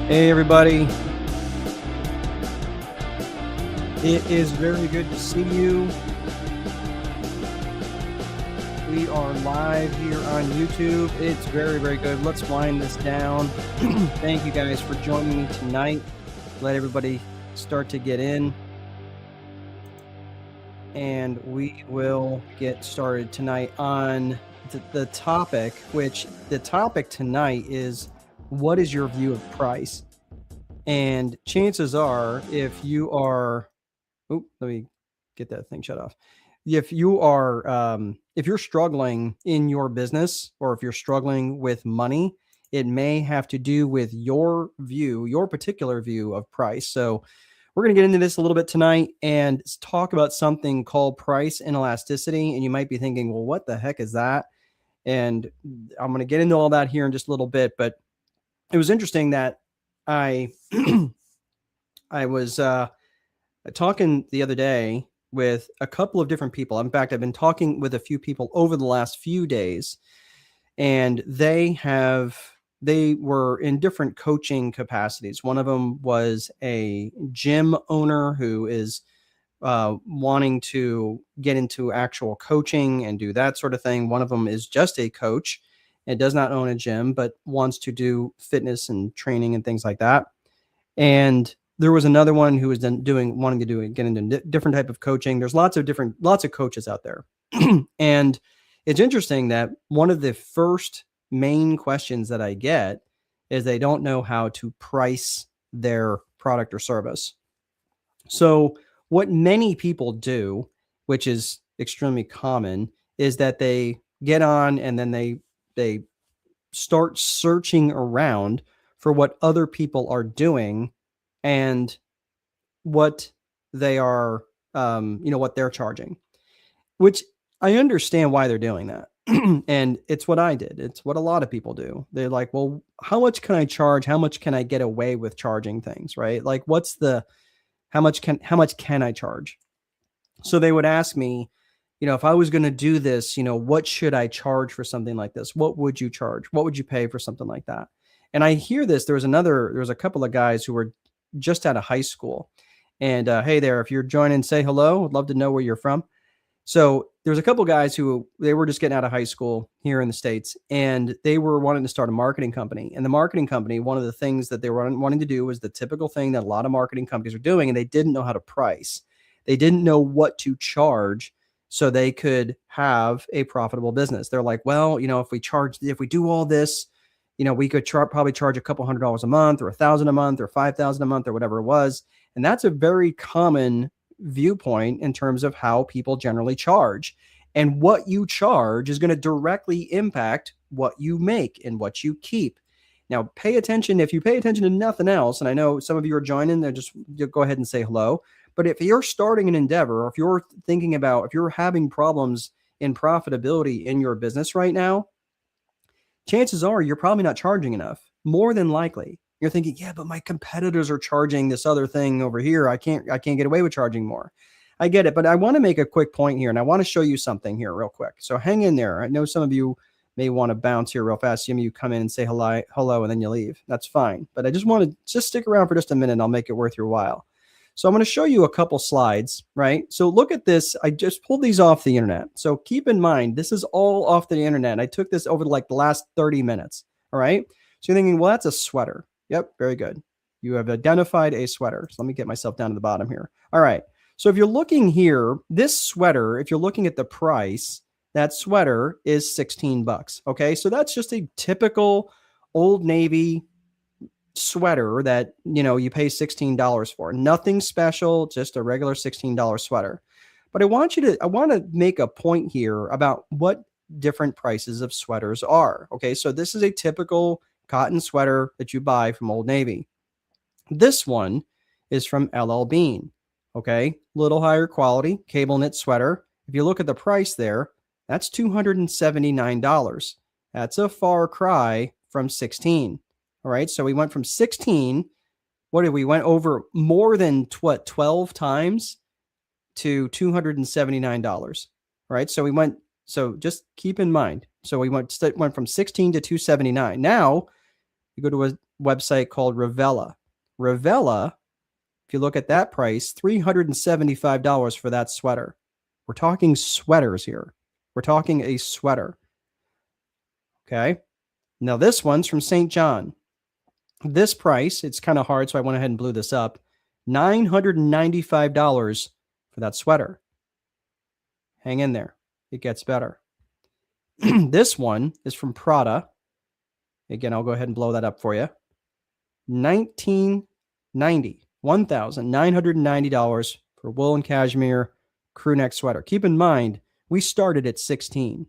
Hey, everybody. It is very good to see you. We are live here on YouTube. It's very, very good. Let's wind this down. Thank you guys for joining me tonight. Let everybody start to get in. And we will get started tonight on the topic, which the topic tonight is, what is your view of price? And chances are, if you are, let me get that thing shut off. If you are, if you're struggling in your business, or if you're struggling with money, it may have to do with your view, your particular view of price. So we're going to get into this a little bit tonight and talk about something called price inelasticity. And you might be thinking, well, what the heck is that? And I'm going to get into all that here in just a little bit. But it was interesting that I was talking the other day with a couple of different people. In fact, I've been talking with a few people over the last few days, and they were in different coaching capacities. One of them was a gym owner who is wanting to get into actual coaching and do that sort of thing. One of them is just a coach and does not own a gym, but wants to do fitness and training and things like that. And there was another one who was wanting to get into different type of coaching. There's lots of coaches out there. And it's interesting that one of the first main questions that I get is they don't know how to price their product or service. So what many people do, which is extremely common, is that they get on and then they start searching around for what other people are doing and what they are, what they're charging, which I understand why they're doing that. And it's what I did. It's what a lot of people do. They're like, well, how much can I charge? How much can I get away with charging things, right? Like, how much can I charge? So they would ask me, if I was going to do this, what should I charge for something like this? What would you charge? What would you pay for something like that? And I hear this. There was a couple of guys who were just out of high school. And hey there, if you're joining, say hello. I'd love to know where you're from. So there's a couple of guys who they were just getting out of high school here in the States, and they were wanting to start a marketing company. And the marketing company, one of the things that they were wanting to do was the typical thing that a lot of marketing companies are doing, and they didn't know how to price. They didn't know what to charge so they could have a profitable business. They're like, well, if we do all this, we could probably charge a couple $100 a month, or $1,000 a month, or $5,000 a month, or whatever it was. And that's a very common viewpoint in terms of how people generally charge. And what you charge is going to directly impact what you make and what you keep. Now, pay attention. If you pay attention to nothing else, and I know some of you are joining, just go ahead and say hello. But if you're starting an endeavor, or if you're thinking about, if you're having problems in profitability in your business right now, chances are you're probably not charging enough. More than likely, you're thinking, yeah, but my competitors are charging this other thing over here. I can't get away with charging more. I get it, but I want to make a quick point here, and I want to show you something here real quick. So hang in there. I know some of you may want to bounce here real fast. Some of you come in and say hello, and then you leave. That's fine. But I just want to just stick around for just a minute, and I'll make it worth your while. So I'm going to show you a couple slides, right? So look at this. I just pulled these off the internet. So keep in mind, this is all off the internet. I took this over like the last 30 minutes, all right? So you're thinking, well, that's a sweater. Yep, very good. You have identified a sweater. So let me get myself down to the bottom here. All right. So if you're looking here, this sweater, if you're looking at the price, that sweater is $16. Okay. So that's just a typical Old Navy sweater that, you pay $16 for. Nothing special, just a regular $16 sweater. But I want to make a point here about what different prices of sweaters are. Okay. So this is a typical cotton sweater that you buy from Old Navy. This one is from LL Bean. Okay. Little higher quality cable knit sweater. If you look at the price there, that's $279. That's a far cry from 16. All right. So we went from 16. We went over more than 12 times to $279. All right. So just keep in mind. So we went from 16 to 279. Now you go to website called Revella. Revella, if you look at that price, $375 for that sweater. We're talking sweaters here. We're talking a sweater. Okay. Now this one's from St. John. This price, it's kind of hard, so I went ahead and blew this up. $995 for that sweater. Hang in there. It gets better. This one is from Prada. Again, I'll go ahead and blow that up for you. $1,990 for wool and cashmere crew neck sweater. Keep in mind, we started at $16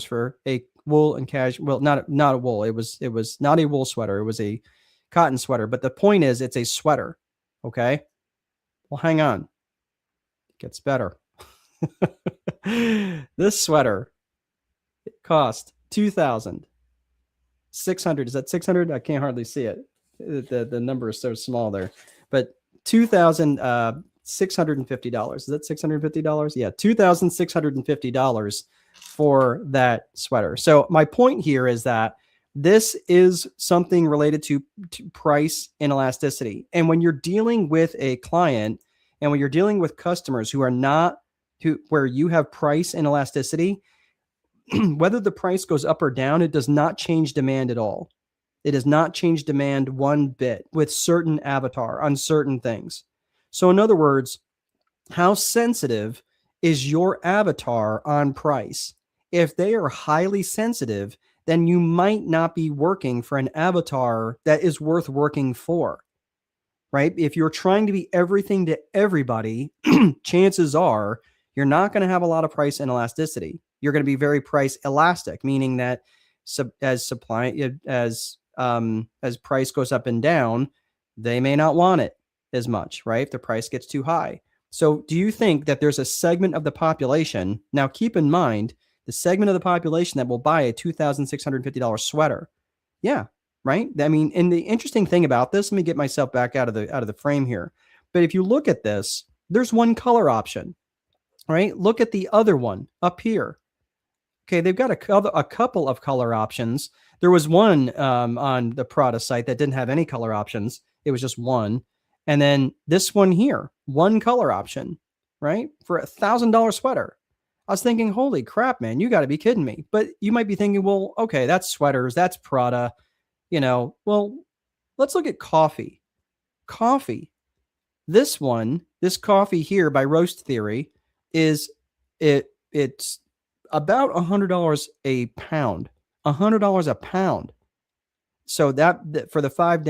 for a wool and cashmere. Well, not a wool. It was not a wool sweater. It was a cotton sweater. But the point is, it's a sweater. Okay. Well, hang on. It gets better. This sweater, it cost $2,600. Is that 600? I can't hardly see it. The number is so small there, but $2,650. Is that $650? Yeah, $2,650 for that sweater. So my point here is that this is something related to price and elasticity. And when you're dealing with a client and when you're dealing with customers who are not where you have price and elasticity, whether the price goes up or down, it does not change demand at all. It does not change demand one bit with certain avatar on certain things. So in other words, how sensitive is your avatar on price? If they are highly sensitive, then you might not be working for an avatar that is worth working for, right? If you're trying to be everything to everybody, chances are you're not going to have a lot of price and elasticity. You're going to be very price elastic, meaning that as price goes up and down, they may not want it as much, right? If the price gets too high. So do you think that there's a segment of the population? Now, keep in mind, the segment of the population that will buy a $2,650 sweater. Yeah, right. I mean, and the interesting thing about this, let me get myself back out of the frame here. But if you look at this, there's one color option, right? Look at the other one up here. Okay, they've got a couple of color options. There was one on the Prada site that didn't have any color options. It was just one. And then this one here, one color option, right? For $1,000 sweater. I was thinking, holy crap, man, you got to be kidding me. But you might be thinking, well, okay, that's sweaters, that's Prada, well, let's look at coffee. Coffee. This coffee here by Roast Theory it's about $100 a pound. $100 a pound. So that for the 5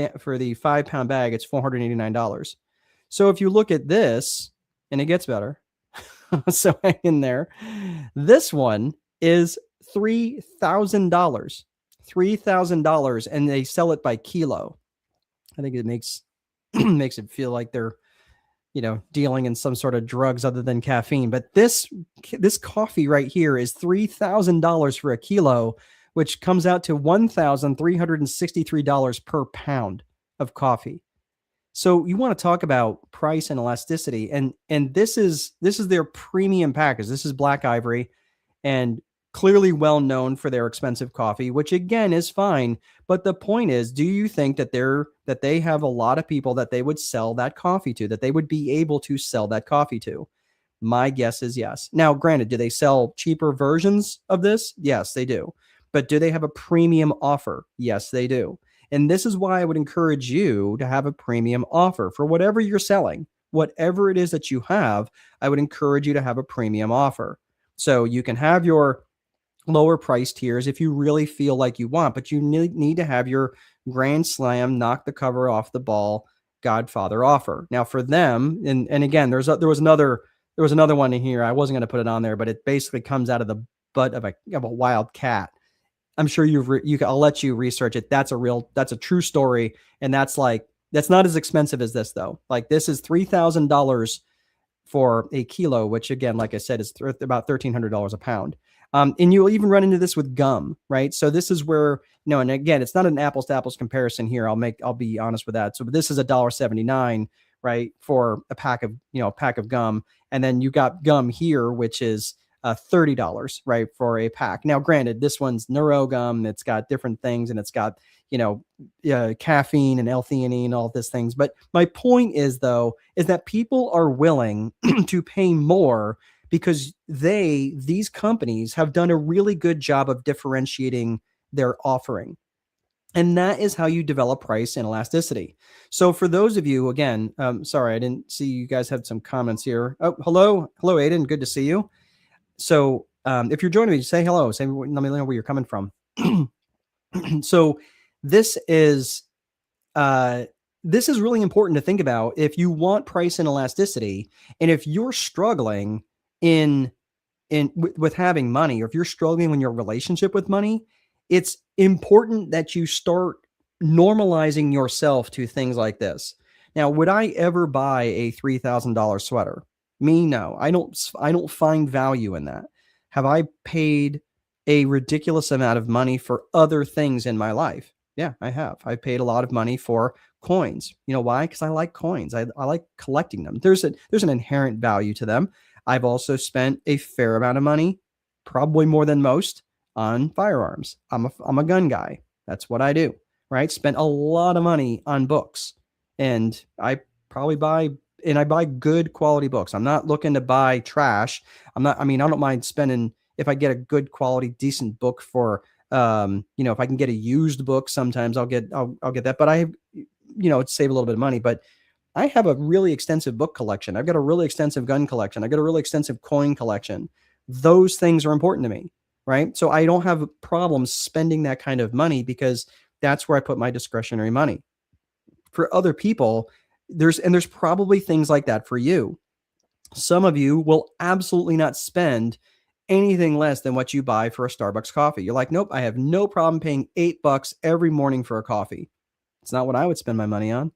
pound bag, it's $489. So if you look at this, and it gets better, so hang in there. This one is $3,000. $3,000, and they sell it by kilo. I think it makes it feel like they're dealing in some sort of drugs other than caffeine. But this coffee right here is $3,000 for a kilo, which comes out to $1,363 per pound of coffee. So you want to talk about price and elasticity, and this is their premium package. This is Black Ivory, and clearly well known for their expensive coffee, which again is fine. But the point is, do you think that they have a lot of people that they would sell that coffee to, that they would be able to sell that coffee to? My guess is yes. Now, granted, do they sell cheaper versions of this? Yes, they do. But do they have a premium offer? Yes, they do. And this is why I would encourage you to have a premium offer for whatever you're selling. Whatever it is that you have, I would encourage you to have a premium offer. So you can have your lower price tiers if you really feel like you want, but you need to have your grand slam, knock the cover off the ball, Godfather offer. Now for them, and again, there was another one in here. I wasn't going to put it on there, but it basically comes out of the butt of a wild cat. I'm sure I'll let you research it. That's a true story. And that's not as expensive as this though. Like this is $3,000 for a kilo, which again, like I said, is about $1,300 a pound. And you'll even run into this with gum, right? So this is where, and again, it's not an apples to apples comparison here. I'll be honest with that. So this is $1.79, right? For a pack of gum. And then you got gum here, which is $30, right, for a pack. Now, granted, this one's NeuroGum. It's got different things, and it's got, caffeine and L-theanine and all these things. But my point is, though, is that people are willing to pay more because these companies have done a really good job of differentiating their offering. And that is how you develop price and elasticity. So for those of you, again, sorry, I didn't see you guys had some comments here. Oh, hello, Aiden. Good to see you. So if you're joining me, say hello. Let me know where you're coming from. So this is really important to think about if you want price and elasticity, and if you're struggling with having money, or if you're struggling in your relationship with money, it's important that you start normalizing yourself to things like this. Now, would I ever buy a $3,000 sweater? Me, no. I don't find value in that. Have I paid a ridiculous amount of money for other things in my life? Yeah, I have. I paid a lot of money for coins. You know why? Because I like coins. I like collecting them. There's an inherent value to them. I've also spent a fair amount of money, probably more than most, on firearms. I'm a gun guy. That's what I do, right? Spent a lot of money on books, and I buy good quality books. I'm not looking to buy trash. I don't mind spending if I get a good quality, decent book for, if I can get a used book, sometimes I'll get that, but save a little bit of money. But I have a really extensive book collection. I've got a really extensive gun collection. I've got a really extensive coin collection. Those things are important to me, right? So I don't have a problem spending that kind of money because that's where I put my discretionary money. For other people, there's probably things like that for you. Some of you will absolutely not spend anything less than what you buy for a Starbucks coffee. You're like, nope, I have no problem paying $8 every morning for a coffee. It's not what I would spend my money on.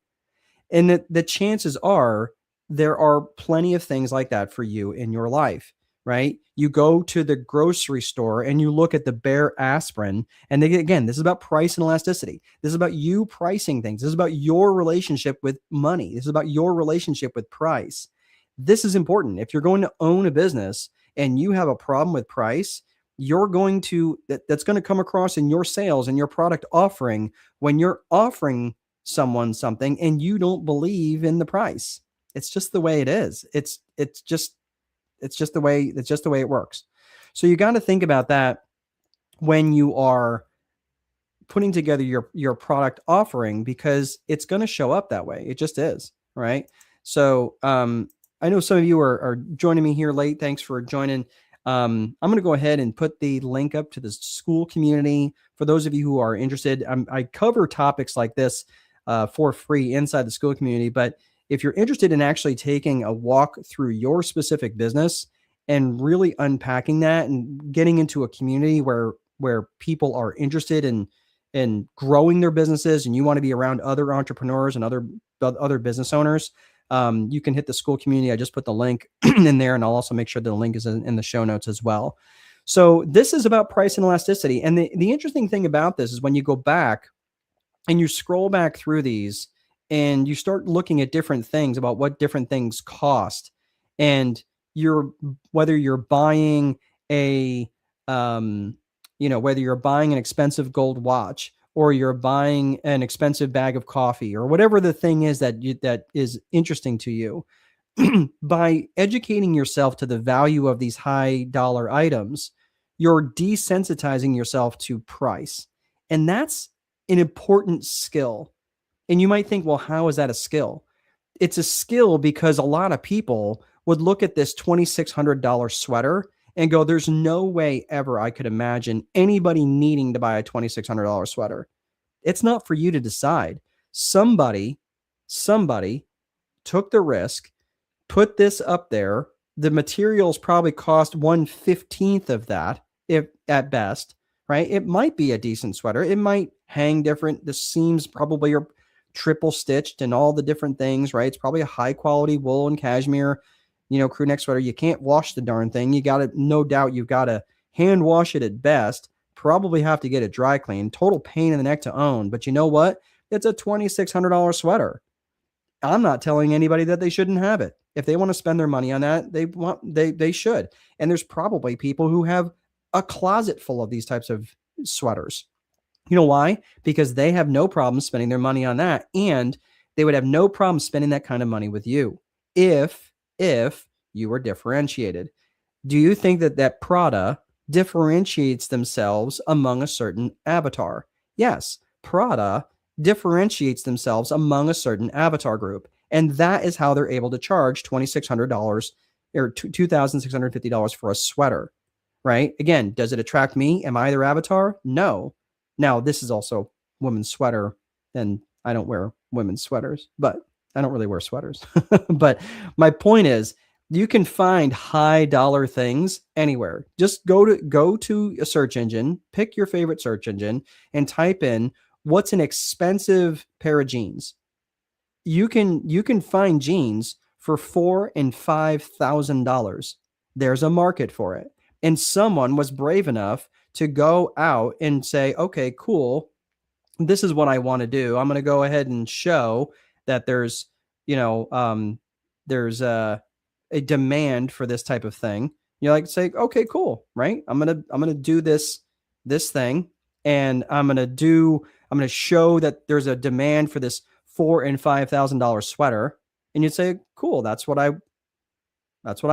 And the chances are there are plenty of things like that for you in your life, right? You go to the grocery store and you look at the Bare aspirin, and again, this is about price and elasticity. This is about you pricing things. This is about your relationship with money. This is about your relationship with price. This is important. If you're going to own a business and you have a problem with price, that's going to come across in your sales and your product offering when you're offering someone something and you don't believe in the price. It's just the way it is. It's just the way it works. So you got to think about that when you are putting together your product offering, because it's going to show up that way. It just is, right? So I know some of you are joining me here late. Thanks for joining. I'm going to go ahead and put the link up to the school community for those of you who are interested. I cover topics like this for free inside the school community, but if you're interested in actually taking a walk through your specific business and really unpacking that and getting into a community where people are interested in growing their businesses, and you want to be around other entrepreneurs and other business owners, you can hit the school community. I just put the link in there, and I'll also make sure the link is in the show notes as well. So this is about price and elasticity. And the interesting thing about this is when you go back and you scroll back through these and you start looking at different things about what different things cost, and whether you're buying whether you're buying an expensive gold watch, or you're buying an expensive bag of coffee, or whatever the thing is that is interesting to you, by educating yourself to the value of these high dollar items, you're desensitizing yourself to price. And that's an important skill. And you might think, well, how is that a skill? It's a skill because a lot of people would look at this $2,600 sweater and go, there's no way ever I could imagine anybody needing to buy a $2,600 sweater. It's not for you to decide. Somebody took the risk, put this up there. The materials probably cost 1/15 of that, if at best, right? It might be a decent sweater. It might hang different. The seams probably are triple stitched and all the different things, right? It's probably a high quality wool and cashmere, crew neck sweater. You can't wash the darn thing. You've got to hand wash it at best. Probably have to get it dry clean. Total pain in the neck to own. But you know what? It's a $2,600 sweater. I'm not telling anybody that they shouldn't have it. If they want to spend their money on that, they should. And there's probably people who have a closet full of these types of sweaters. You know why? Because they have no problem spending their money on that, and they would have no problem spending that kind of money with you if you were differentiated. Do you think that Prada differentiates themselves among a certain avatar? Yes, Prada differentiates themselves among a certain avatar group, and that is how they're able to charge $2,600 or $2,650 for a sweater, right? Again, does it attract me? Am I their avatar? No. Now, this is also women's sweater, and I don't wear women's sweaters, but I don't really wear sweaters. But my point is, you can find high dollar things anywhere. Just go to a search engine, pick your favorite search engine, and type in what's an expensive pair of jeans. You can find jeans for $4,000 and $5,000. There's a market for it. And someone was brave enough to go out and say, okay, cool. This is what I want to do. I'm going to go ahead and show that there's, there's a demand for this type of thing. You like say, okay, cool, right? I'm gonna do this thing, and I'm gonna show that there's a demand for this $4,000 and $5,000 sweater, and you'd say, cool, that's what I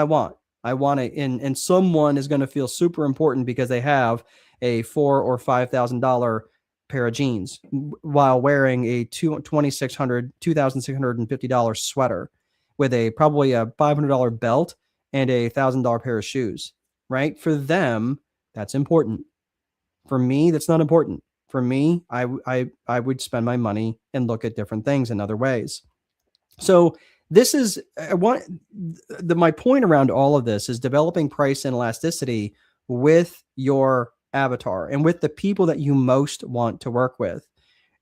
want. I want it, and someone is going to feel super important because they have a $4,000 or $5,000 pair of jeans while wearing a $2,650 sweater with probably a $500 belt and a $1,000 pair of shoes, right? For them, that's important. For me, that's not important. For me, I would spend my money and look at different things in other ways. So this is my point around all of this is developing price and elasticity with your avatar and with the people that you most want to work with.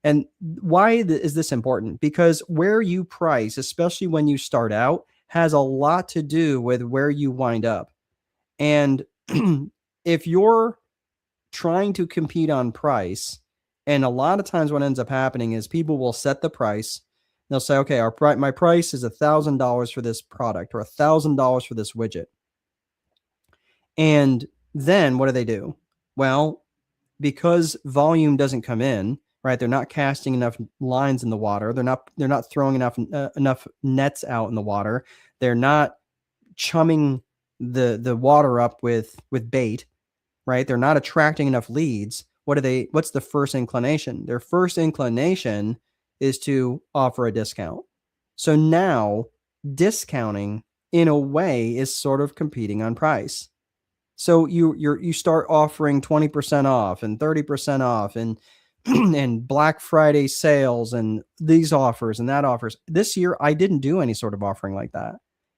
And why is this important? Because where you price, especially when you start out, has a lot to do with where you wind up. And if you're trying to compete on price, and a lot of times what ends up happening is people will set the price. They'll say, okay, my price is $1,000 for this product or $1,000 for this widget. And then what do? Well, because volume doesn't come in, right? They're not casting enough lines in the water. They're not throwing enough nets out in the water. They're not chumming the water up with bait, right? They're not attracting enough leads. What's the first inclination? Their first inclination is to offer a discount. So now discounting in a way is sort of competing on price. So you start offering 20% off and 30% off and and Black Friday sales and these offers and that offers. This year, I didn't do any sort of offering like that.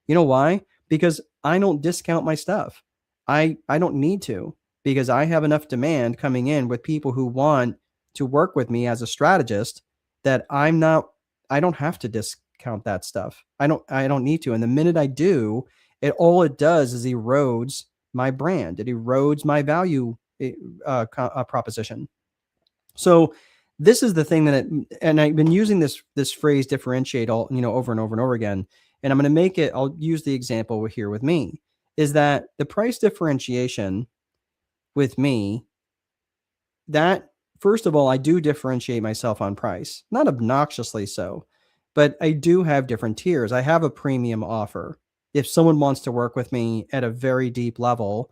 You know why? Because I don't discount my stuff. I don't need to, because I have enough demand coming in with people who want to work with me as a strategist that I don't have to discount that stuff. I don't need to. And the minute I do, all it does is erodes my brand. It erodes my value proposition. So this is the thing and I've been using this phrase differentiate all, over and over and over again. And I'm going to I'll use the example here with me, is that the price differentiation with me, that first of all, I do differentiate myself on price, not obnoxiously so, but I do have different tiers. I have a premium offer. If someone wants to work with me at a very deep level,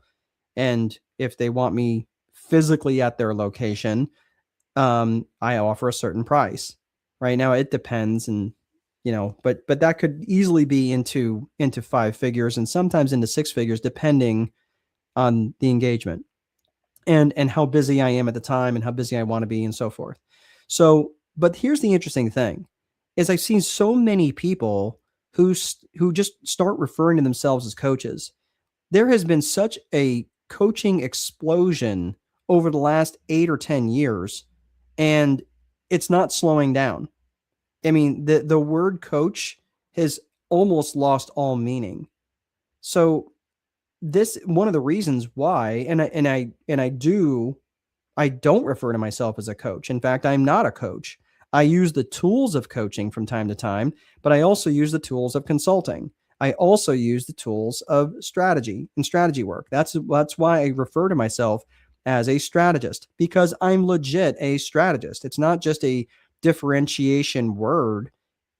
and if they want me physically at their location, I offer a certain price. Right now, it depends, and but that could easily be into 5 figures and sometimes into 6 figures, depending on the engagement and how busy I am at the time and how busy I want to be and so forth. So, but here's the interesting thing: is I've seen so many people who just start referring to themselves as coaches. There has been such a coaching explosion over the last 8 or 10 years, and it's not slowing down. I mean, the word coach has almost lost all meaning. So this one of the reasons why, I don't refer to myself as a coach. In fact, I'm not a coach. I use the tools of coaching from time to time, but I also use the tools of consulting. I also use the tools of strategy and strategy work. That's why I refer to myself as a strategist, because I'm legit a strategist. It's not just a differentiation word.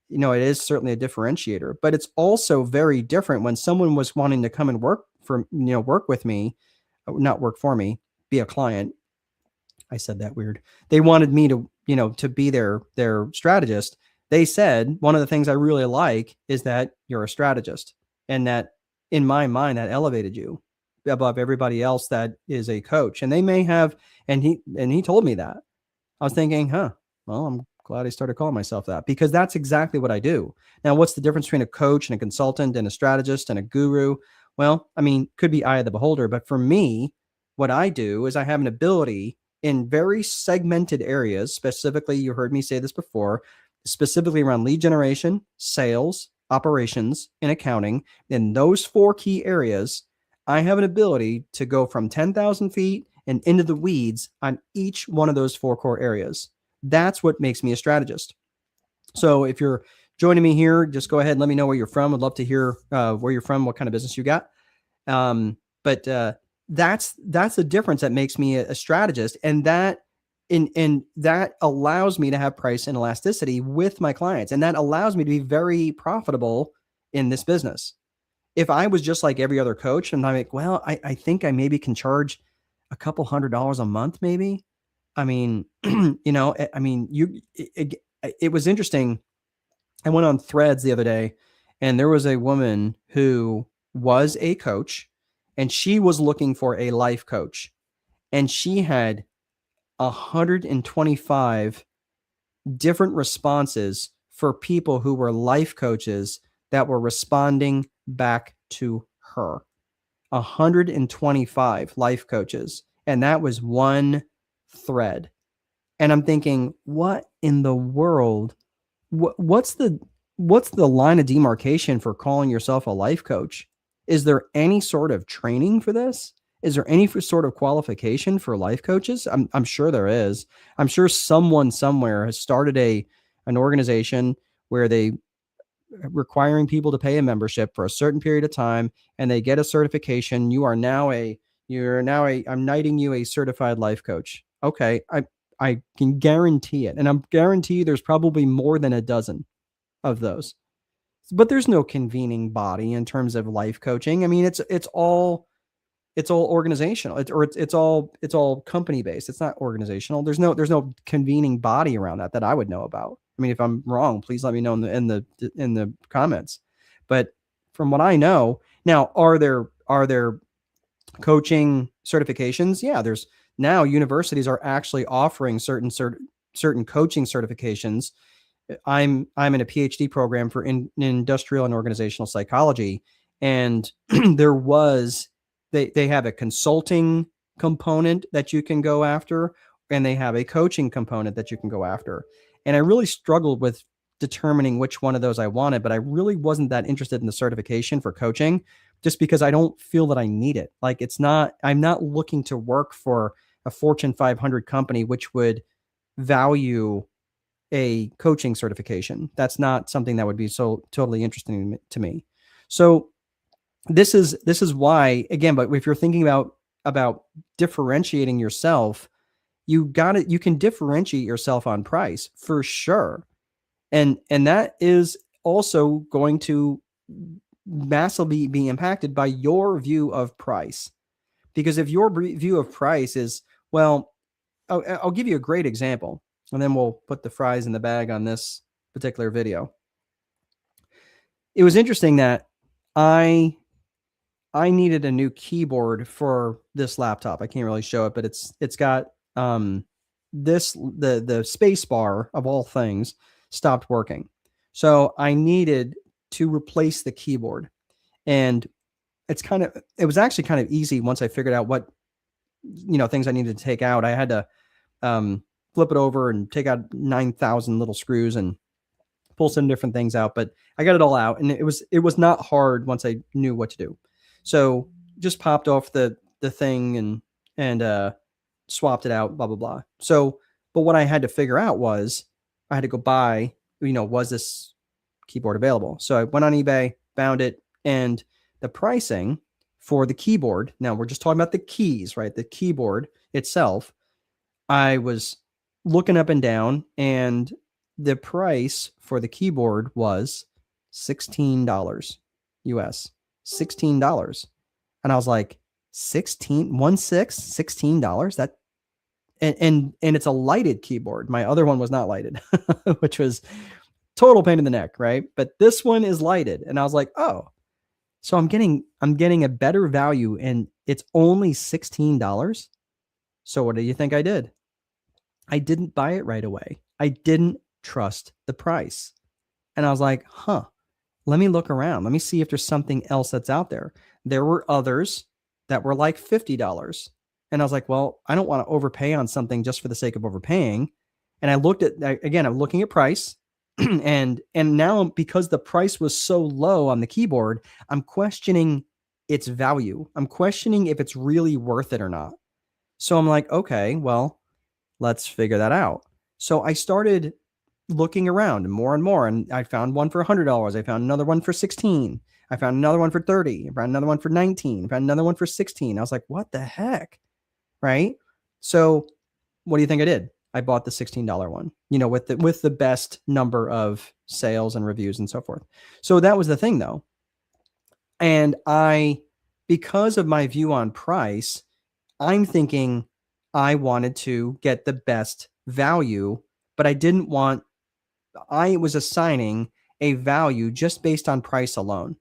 It is certainly a differentiator, but it's also very different when someone was wanting to come and work with me, not work for me, be a client. I said that weird. They wanted me to be their strategist. They said, one of the things I really like is that you're a strategist, and that in my mind, that elevated you above everybody else that is a coach. And they may have, and he told me that. I was thinking, well, I'm glad I started calling myself that, because that's exactly what I do. Now, what's the difference between a coach and a consultant and a strategist and a guru? Well, I mean, could be eye of the beholder, but for me, what I do is I have an ability in very segmented areas. Specifically, you heard me say this before, specifically around lead generation, sales, operations, and accounting. In those 4 key areas, I have an ability to go from 10,000 feet and into the weeds on each one of those 4 core areas. That's what makes me a strategist. So if you're joining me here, just go ahead and let me know where you're from. I'd love to hear where you're from, what kind of business you got. But that's the difference that makes me a strategist, and that that allows me to have price and elasticity with my clients, and that allows me to be very profitable in this business. If I was just like every other coach, and I'm like, well, I think I maybe can charge a couple $100 a month, maybe. I mean, it was interesting. I went on Threads the other day, and there was a woman who was a coach, and she was looking for a life coach, and she had 125 different responses for people who were life coaches that were responding back to her. 125 life coaches, and that was one thread. And I'm thinking, what in the world? What's the line of demarcation for calling yourself a life coach? Is there any sort of training for this? Is there any sort of qualification for life coaches? I'm sure there is. I'm sure someone somewhere has started an organization where they requiring people to pay a membership for a certain period of time, and they get a certification. I'm knighting you a certified life coach. Okay. I can guarantee it. And I'm guarantee there's probably more than a dozen of those, but there's no convening body in terms of life coaching. I mean, it's all organizational. It's all company based. It's not organizational. There's no convening body around that I would know about. I mean, if I'm wrong, please let me know in the comments. But from what I know now, are there coaching certifications? Yeah, there's now universities are actually offering certain coaching certifications. I'm in a PhD program for industrial and organizational psychology, and they have a consulting component that you can go after, and they have a coaching component that you can go after. And I really struggled with determining which one of those I wanted, but I really wasn't that interested in the certification for coaching, just because I don't feel that I need it. Like, I'm not looking to work for a Fortune 500 company, which would value a coaching certification. That's not something that would be so totally interesting to me. So this is why, again, but if you're thinking about differentiating yourself, you can differentiate yourself on price for sure. And that is also going to massively be impacted by your view of price. Because if your view of price is, well, I'll give you a great example, and then we'll put the fries in the bag on this particular video. It was interesting that I needed a new keyboard for this laptop. I can't really show it, but it's got the space bar of all things stopped working. So I needed to replace the keyboard, and it was actually kind of easy once I figured out what things I needed to take out. I had to flip it over and take out 9,000 little screws and pull some different things out, but I got it all out, and it was not hard once I knew what to do. So just popped off the thing and swapped it out, blah, blah, blah. So, but what I had to figure out was, I had to go buy, was this keyboard available? So I went on eBay, found it, and the pricing for the keyboard, now we're just talking about the keys, right? The keyboard itself, I was looking up and down, and the price for the keyboard was $16 US, $16. And I was like, $16? That, and it's a lighted keyboard. My other one was not lighted, which was total pain in the neck, right? But this one is lighted. And I was like, oh, so I'm getting a better value, and it's only $16. So what do you think I did? I didn't buy it right away. I didn't trust the price. And I was like, let me look around. Let me see if there's something else that's out there. There were others that were like $50. And I was like, well, I don't want to overpay on something just for the sake of overpaying. And I looked at, again, I'm looking at price. and now, because the price was so low on the keyboard, I'm questioning its value. I'm questioning if it's really worth it or not. So I'm like, okay, well, let's figure that out. So I started looking around more and more, and I found one for $100. I found another one for $16. I found another one for $30. I found another one for $19. I found another one for $16. I was like, what the heck? Right? So what do you think I did? I bought the $16 one, with the best number of sales and reviews and so forth. So that was the thing, though. And because of my view on price, I'm thinking I wanted to get the best value, but I was assigning a value just based on price alone.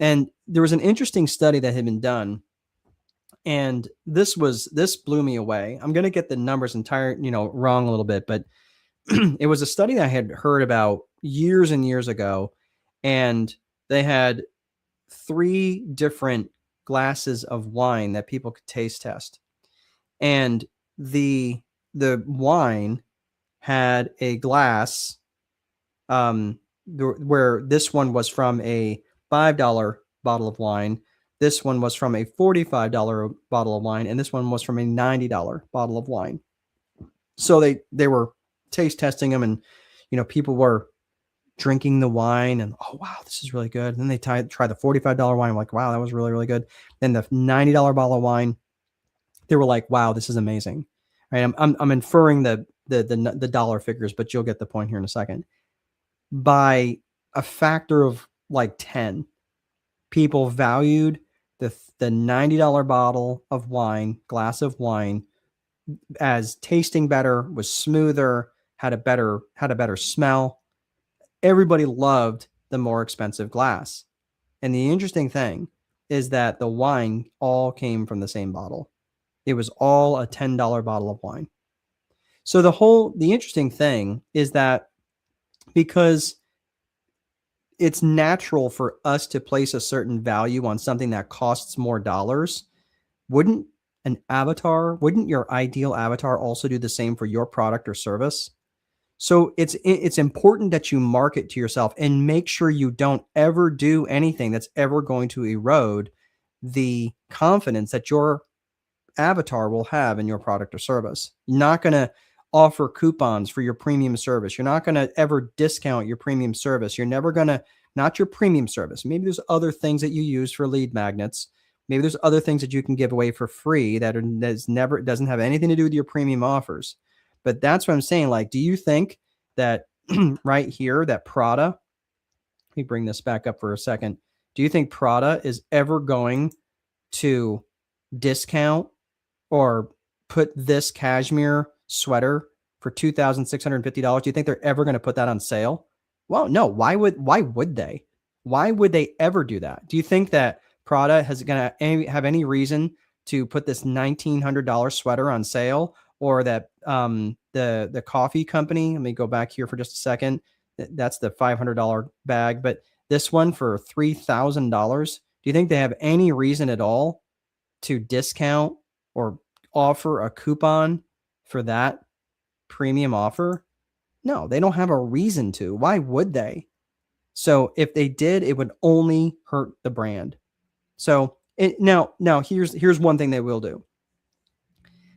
And there was an interesting study that had been done, and this blew me away. I'm going to get the numbers wrong a little bit, but it was a study that I had heard about years and years ago, and they had 3 different glasses of wine that people could taste test. And the wine had a glass where this one was from a $5 bottle of wine, this one was from a $45 bottle of wine, and this one was from a $90 bottle of wine. So they were taste testing them, and people were drinking the wine, and oh wow, this is really good. And then they try the $45 wine, like wow, that was really, really good. Then the $90 bottle of wine, they were like, wow, this is amazing. Right? I'm inferring the dollar figures, but you'll get the point here in a second. By a factor of like 10, people valued the $90 bottle of wine, glass of wine, as tasting better, was smoother, had a better smell. Everybody loved the more expensive glass. And the interesting thing is that the wine all came from the same bottle. It was all a $10 bottle of wine. So the interesting thing is that because it's natural for us to place a certain value on something that costs more dollars, wouldn't your ideal avatar also do the same for your product or service? So it's important that you market to yourself and make sure you don't ever do anything that's ever going to erode the confidence that your avatar will have in your product or service. You're not going to offer coupons for your premium service. You're not going to ever discount your premium service. You're never going to, not your premium service. Maybe there's other things that you use for lead magnets. Maybe there's other things that you can give away for free doesn't have anything to do with your premium offers. But that's what I'm saying. Like, do you think that right here, that Prada, let me bring this back up for a second. Do you think Prada is ever going to discount or put this cashmere sweater for $2,650? Do you think they're ever going to put that on sale? Well, no. Why would they? Why would they ever do that? Do you think that Prada has going to have any reason to put this $1,900 sweater on sale, or that the coffee company? Let me go back here for just a second. That's the $500 bag, but this one for $3,000. Do you think they have any reason at all to discount or offer a coupon for that premium offer? No, they don't have a reason to. Why would they? So if they did, it would only hurt the brand. So now here's one thing they will do.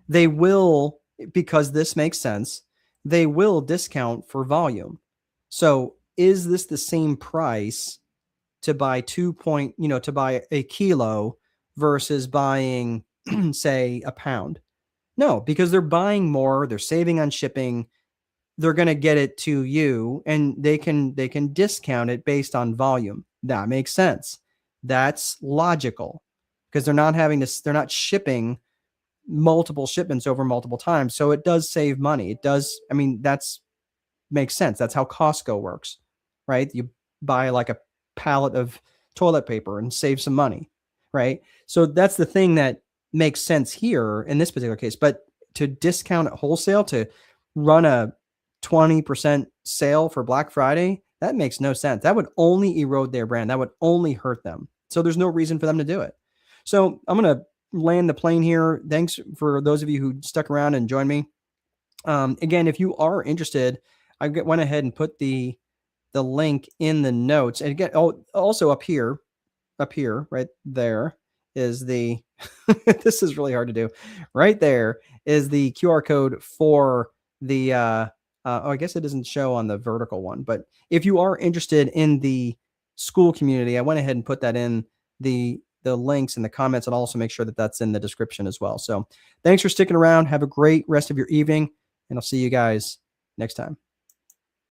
They will, because this makes sense, they will discount for volume. So is this the same price to buy to buy a kilo versus buying, say, a pound? No, because they're buying more, they're saving on shipping, they're going to get it to you, and they can discount it based on volume. That makes sense. That's logical because they're not shipping multiple shipments over multiple times. So it does save money. It does. I mean, that's makes sense. That's how Costco works, right? You buy like a pallet of toilet paper and save some money, right? So that's the thing that makes sense here in this particular case. But to discount at wholesale, to run a 20% sale for Black Friday, that makes no sense. That would only erode their brand. That would only hurt them. So there's no reason for them to do it. So I'm going to land the plane here. Thanks for those of you who stuck around and joined me. Again, if you are interested, I went ahead and put the link in the notes. And again, also up here, right there is the, this is really hard to do. Right there is the QR code for the, I guess it doesn't show on the vertical one, but if you are interested in the school community, I went ahead and put that in the links in the comments, and I'll also make sure that that's in the description as well. So thanks for sticking around. Have a great rest of your evening, and I'll see you guys next time.